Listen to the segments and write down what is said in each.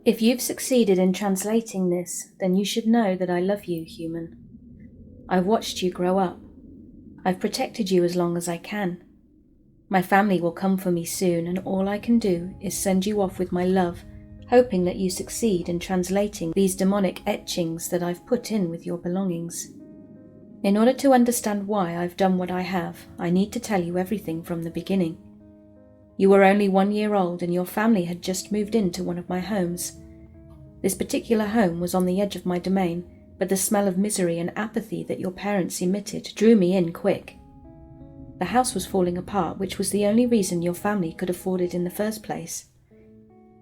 If you've succeeded in translating this, then you should know that I love you, human. I've watched you grow up. I've protected you as long as I can. My family will come for me soon, and all I can do is send you off with my love, hoping that you succeed in translating these demonic etchings that I've put in with your belongings. In order to understand why I've done what I have, I need to tell you everything from the beginning. You were only 1 year old and your family had just moved into one of my homes. This particular home was on the edge of my domain, but the smell of misery and apathy that your parents emitted drew me in quick. The house was falling apart, which was the only reason your family could afford it in the first place.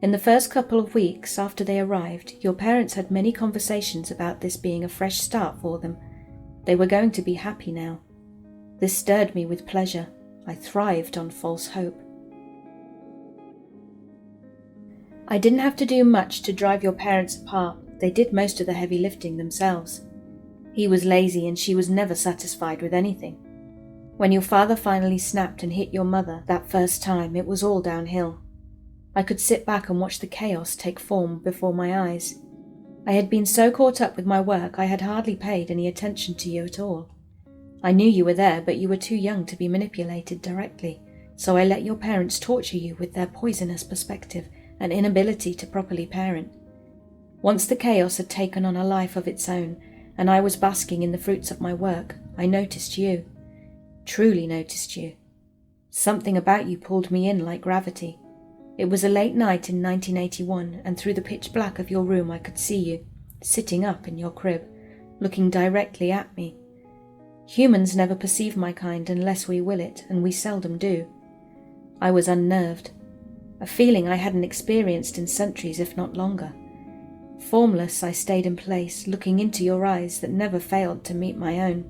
In the first couple of weeks after they arrived, your parents had many conversations about this being a fresh start for them. They were going to be happy now. This stirred me with pleasure. I thrived on false hope. I didn't have to do much to drive your parents apart. They did most of the heavy lifting themselves. He was lazy and she was never satisfied with anything. When your father finally snapped and hit your mother that first time, it was all downhill. I could sit back and watch the chaos take form before my eyes. I had been so caught up with my work I had hardly paid any attention to you at all. I knew you were there, but you were too young to be manipulated directly, so I let your parents torture you with their poisonous perspective and inability to properly parent. Once the chaos had taken on a life of its own, and I was basking in the fruits of my work, I noticed you. Truly noticed you. Something about you pulled me in like gravity. It was a late night in 1981, and through the pitch black of your room I could see you, sitting up in your crib, looking directly at me. Humans never perceive my kind unless we will it, and we seldom do. I was unnerved, a feeling I hadn't experienced in centuries, if not longer. Formless, I stayed in place, looking into your eyes that never failed to meet my own.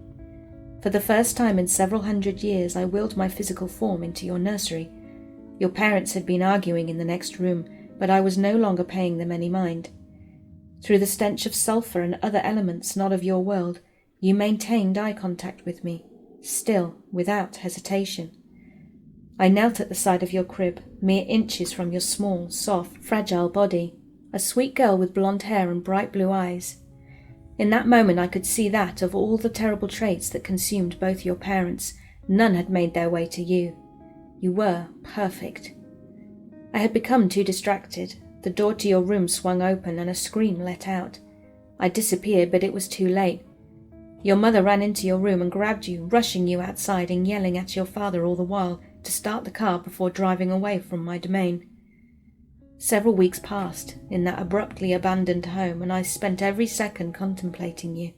For the first time in several hundred years, I willed my physical form into your nursery. Your parents had been arguing in the next room, but I was no longer paying them any mind. Through the stench of sulphur and other elements not of your world, you maintained eye contact with me, still, without hesitation. I knelt at the side of your crib, mere inches from your small, soft, fragile body, a sweet girl with blonde hair and bright blue eyes. In that moment I could see that of all the terrible traits that consumed both your parents, none had made their way to you. You were perfect. I had become too distracted. The door to your room swung open and a scream let out. I disappeared, but it was too late. Your mother ran into your room and grabbed you, rushing you outside and yelling at your father all the while to start the car before driving away from my domain. Several weeks passed in that abruptly abandoned home, and I spent every second contemplating you.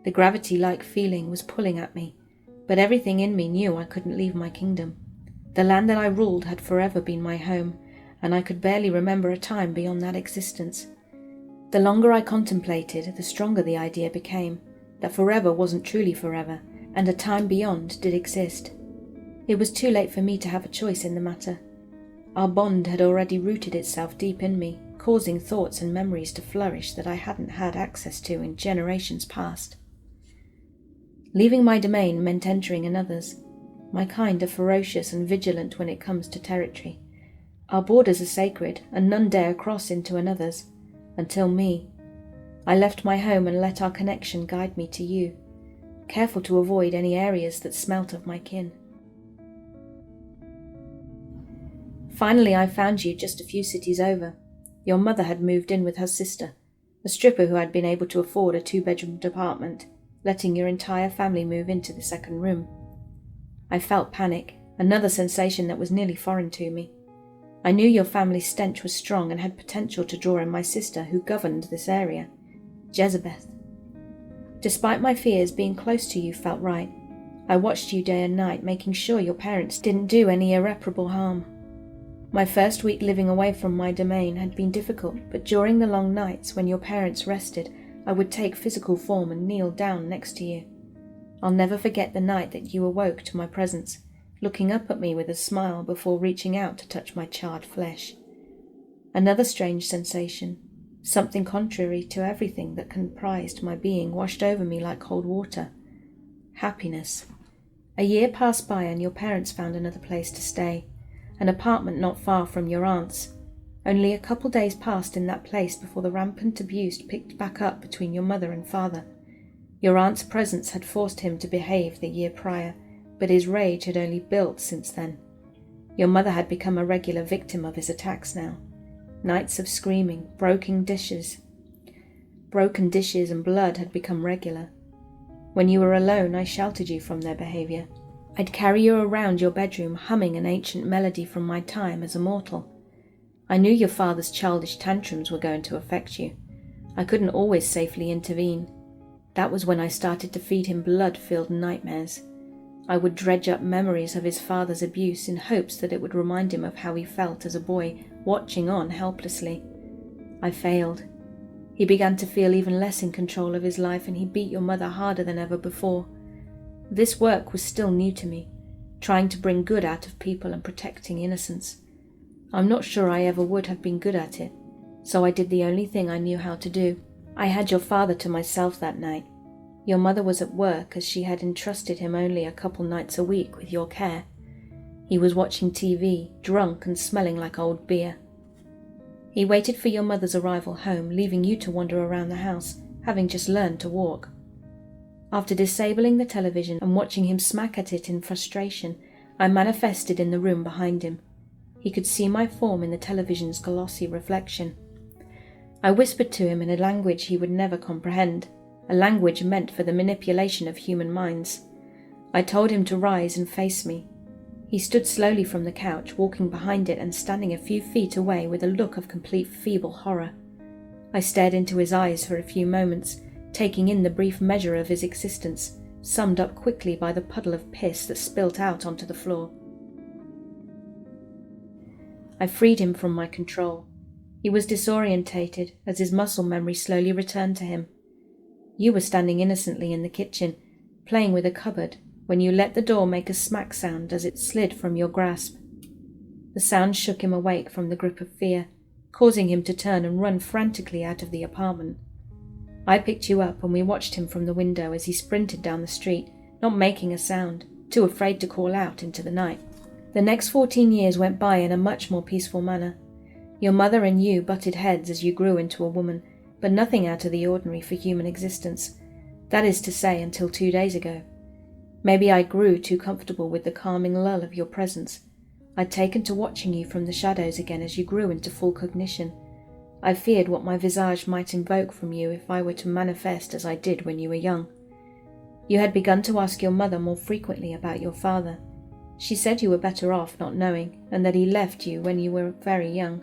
The gravity-like feeling was pulling at me, but everything in me knew I couldn't leave my kingdom. The land that I ruled had forever been my home, and I could barely remember a time beyond that existence. The longer I contemplated, the stronger the idea became, that forever wasn't truly forever, and a time beyond did exist. It was too late for me to have a choice in the matter. Our bond had already rooted itself deep in me, causing thoughts and memories to flourish that I hadn't had access to in generations past. Leaving my domain meant entering another's. My kind are ferocious and vigilant when it comes to territory. Our borders are sacred, and none dare cross into another's, until me. I left my home and let our connection guide me to you, careful to avoid any areas that smelt of my kin. Finally I found you just a few cities over. Your mother had moved in with her sister, a stripper who had been able to afford a 2-bedroom apartment, letting your entire family move into the second room. I felt panic, another sensation that was nearly foreign to me. I knew your family's stench was strong and had potential to draw in my sister who governed this area, Jezebeth. Despite my fears, being close to you felt right. I watched you day and night, making sure your parents didn't do any irreparable harm. My first week living away from my domain had been difficult, but during the long nights when your parents rested, I would take physical form and kneel down next to you. I'll never forget the night that you awoke to my presence, looking up at me with a smile before reaching out to touch my charred flesh. Another strange sensation, something contrary to everything that comprised my being, washed over me like cold water. Happiness. A year passed by and your parents found another place to stay, an apartment not far from your aunt's. Only a couple days passed in that place before the rampant abuse picked back up between your mother and father. Your aunt's presence had forced him to behave the year prior, but his rage had only built since then. Your mother had become a regular victim of his attacks now. Nights of screaming, broken dishes and blood had become regular. When you were alone, I sheltered you from their behavior. I'd carry you around your bedroom humming an ancient melody from my time as a mortal. I knew your father's childish tantrums were going to affect you. I couldn't always safely intervene. That was when I started to feed him blood-filled nightmares. I would dredge up memories of his father's abuse in hopes that it would remind him of how he felt as a boy, watching on helplessly. I failed. He began to feel even less in control of his life, and he beat your mother harder than ever before. This work was still new to me, trying to bring good out of people and protecting innocence. I'm not sure I ever would have been good at it, so I did the only thing I knew how to do. I had your father to myself that night. Your mother was at work, as she had entrusted him only a couple nights a week with your care. He was watching TV, drunk and smelling like old beer. He waited for your mother's arrival home, leaving you to wander around the house, having just learned to walk. After disabling the television and watching him smack at it in frustration, I manifested in the room behind him. He could see my form in the television's glossy reflection. I whispered to him in a language he would never comprehend, a language meant for the manipulation of human minds. I told him to rise and face me. He stood slowly from the couch, walking behind it and standing a few feet away with a look of complete feeble horror. I stared into his eyes for a few moments, taking in the brief measure of his existence, summed up quickly by the puddle of piss that spilt out onto the floor. I freed him from my control. He was disorientated as his muscle memory slowly returned to him. You were standing innocently in the kitchen, playing with a cupboard, when you let the door make a smack sound as it slid from your grasp. The sound shook him awake from the grip of fear, causing him to turn and run frantically out of the apartment. I picked you up and we watched him from the window as he sprinted down the street, not making a sound, too afraid to call out into the night. The next 14 years went by in a much more peaceful manner. Your mother and you butted heads as you grew into a woman, but nothing out of the ordinary for human existence. That is to say, until 2 days ago. Maybe I grew too comfortable with the calming lull of your presence. I'd taken to watching you from the shadows again as you grew into full cognition. I feared what my visage might invoke from you if I were to manifest as I did when you were young. You had begun to ask your mother more frequently about your father. She said you were better off not knowing, and that he left you when you were very young.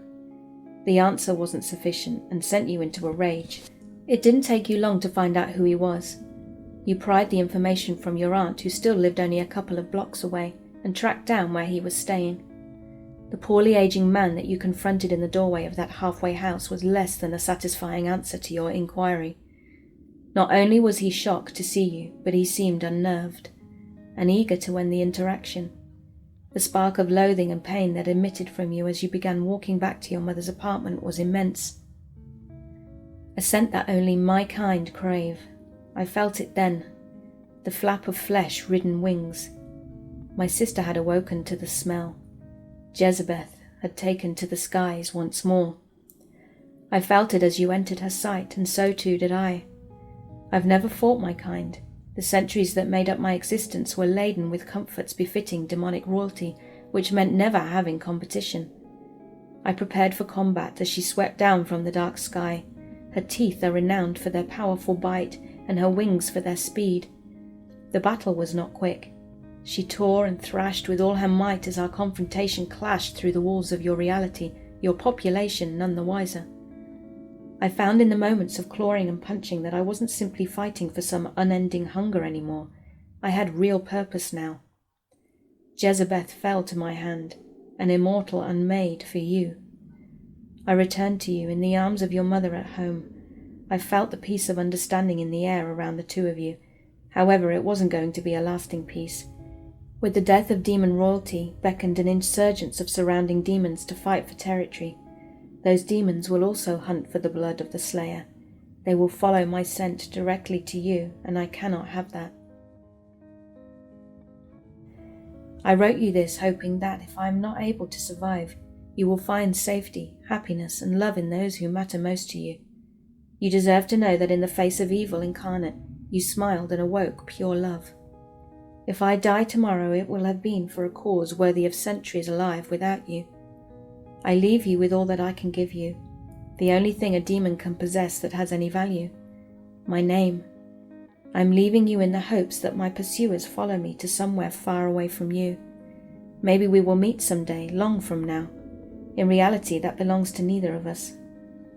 The answer wasn't sufficient and sent you into a rage. It didn't take you long to find out who he was. You pried the information from your aunt, who still lived only a couple of blocks away, and tracked down where he was staying. The poorly aging man that you confronted in the doorway of that halfway house was less than a satisfying answer to your inquiry. Not only was he shocked to see you, but he seemed unnerved, and eager to end the interaction. The spark of loathing and pain that emitted from you as you began walking back to your mother's apartment was immense. A scent that only my kind crave. I felt it then, the flap of flesh-ridden wings. My sister had awoken to the smell. Jezebeth had taken to the skies once more. I felt it as you entered her sight, and so too did I. I've never fought my kind. The centuries that made up my existence were laden with comforts befitting demonic royalty, which meant never having competition. I prepared for combat as she swept down from the dark sky. Her teeth are renowned for their powerful bite, and her wings for their speed. The battle was not quick. She tore and thrashed with all her might as our confrontation clashed through the walls of your reality, your population none the wiser. I found in the moments of clawing and punching that I wasn't simply fighting for some unending hunger anymore. I had real purpose now. Jezebeth fell to my hand, an immortal unmade for you. I returned to you in the arms of your mother at home. I felt the peace of understanding in the air around the two of you. However, it wasn't going to be a lasting peace. With the death of demon royalty beckoned an insurgence of surrounding demons to fight for territory. Those demons will also hunt for the blood of the slayer. They will follow my scent directly to you, and I cannot have that. I wrote you this hoping that if I am not able to survive, You will find safety, happiness, and love in those who matter most to you. You deserve to know that in the face of evil incarnate, you smiled and awoke pure love. If I die tomorrow, it will have been for a cause worthy of centuries alive without you. I leave you with all that I can give you, the only thing a demon can possess that has any value, my name. I'm leaving you in the hopes that my pursuers follow me to somewhere far away from you. Maybe we will meet someday, long from now. In reality, that belongs to neither of us.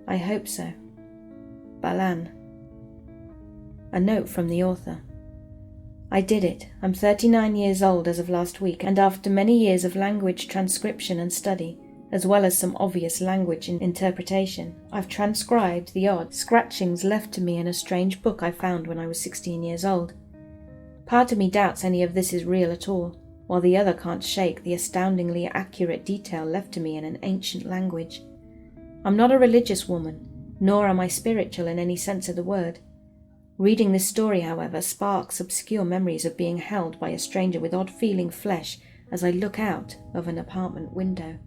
I hope so. Balan. A note from the author. I did it. I'm 39 years old as of last week, and after many years of language transcription and study, as well as some obvious language interpretation, I've transcribed the odd scratchings left to me in a strange book I found when I was 16 years old. Part of me doubts any of this is real at all, while the other can't shake the astoundingly accurate detail left to me in an ancient language. I'm not a religious woman, nor am I spiritual in any sense of the word. Reading this story, however, sparks obscure memories of being held by a stranger with odd-feeling flesh as I look out of an apartment window.